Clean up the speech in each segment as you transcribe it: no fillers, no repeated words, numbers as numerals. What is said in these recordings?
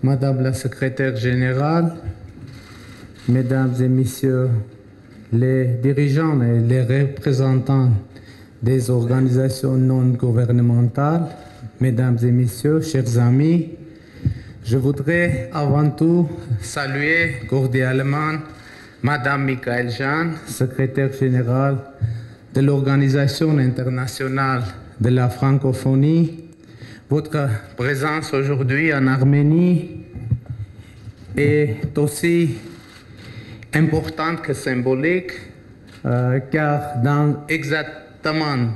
Madame la secrétaire générale, Mesdames et Messieurs les dirigeants et les représentants des organisations non gouvernementales, Mesdames et Messieurs, chers amis, je voudrais avant tout saluer cordialement Madame Michaëlle Jeanne, secrétaire générale de l'Organisation internationale de la francophonie. Votre présence aujourd'hui en Arménie est aussi importante que symbolique, car dans exactement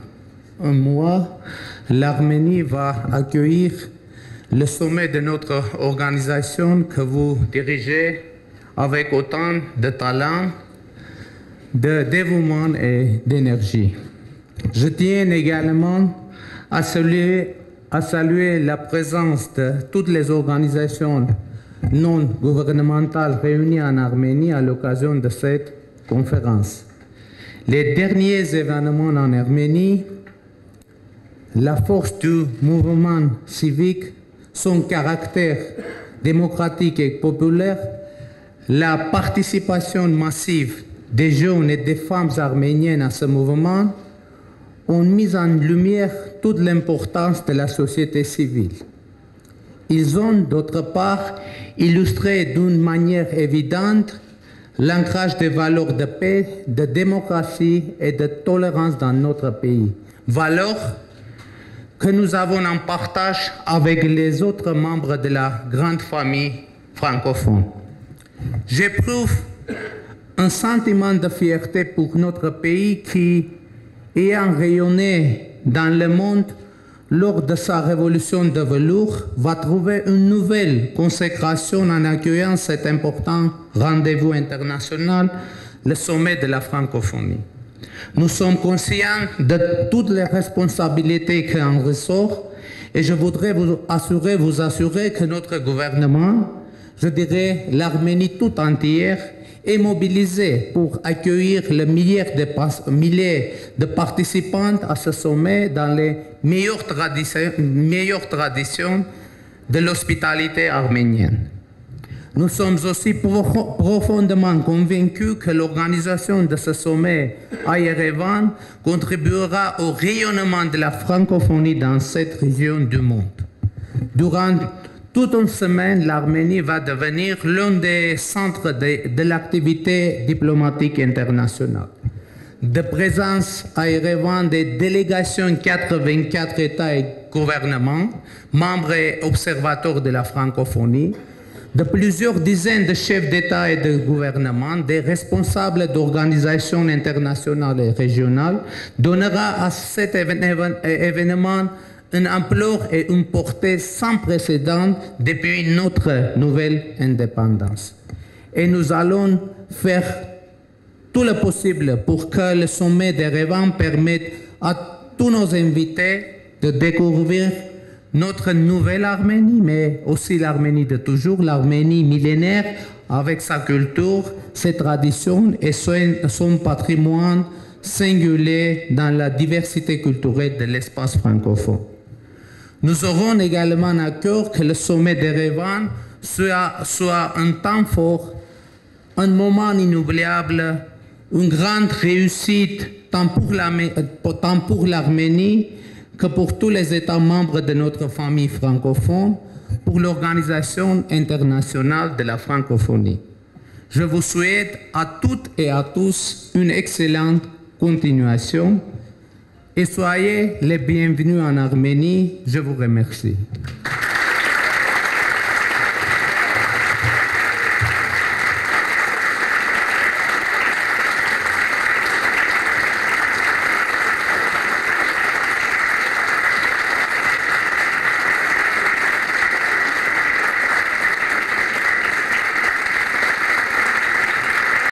un mois, l'Arménie va accueillir le sommet de notre organisation que vous dirigez avec autant de talent, de dévouement et d'énergie. Je tiens également à saluer la présence de toutes les organisations non gouvernementales réunies en Arménie à l'occasion de cette conférence. Les derniers événements en Arménie, la force du mouvement civique, son caractère démocratique et populaire, la participation massive des jeunes et des femmes arméniennes à ce mouvement ont mis en lumière toute l'importance de la société civile. Ils ont d'autre part illustré d'une manière évidente l'ancrage des valeurs de paix, de démocratie et de tolérance dans notre pays. Valeurs que nous avons en partage avec les autres membres de la grande famille francophone. J'éprouve un sentiment de fierté pour notre pays qui, ayant rayonné dans le monde lors de sa révolution de velours, va trouver une nouvelle consécration en accueillant cet important rendez-vous international, le sommet de la francophonie. Nous sommes conscients de toutes les responsabilités qui en ressortent et je voudrais vous assurer que notre gouvernement, je dirais l'Arménie tout entière, est mobilisée pour accueillir les milliers de participants à ce sommet dans les meilleures traditions de l'hospitalité arménienne. Nous sommes aussi profondément convaincus que l'organisation de ce sommet à Yerevan contribuera au rayonnement de la francophonie dans cette région du monde. Durant toute une semaine, l'Arménie va devenir l'un des centres de l'activité diplomatique internationale. De présence à Yerevan des délégations de 84 États et gouvernements, membres et observateurs de la francophonie, de plusieurs dizaines de chefs d'État et de gouvernement, des responsables d'organisations internationales et régionales, donnera à cet événement une ampleur et une portée sans précédent depuis notre nouvelle indépendance. Et nous allons faire tout le possible pour que le sommet d'Erevan permette à tous nos invités de découvrir notre nouvelle Arménie, mais aussi l'Arménie de toujours, l'Arménie millénaire, avec sa culture, ses traditions et son patrimoine singulier dans la diversité culturelle de l'espace francophone. Nous aurons également à cœur que le sommet d'Erevan soit un temps fort, un moment inoubliable, une grande réussite tant pour l'Arménie que pour tous les États membres de notre famille francophone, pour l'Organisation internationale de la francophonie. Je vous souhaite à toutes et à tous une excellente continuation et soyez les bienvenus en Arménie. Je vous remercie.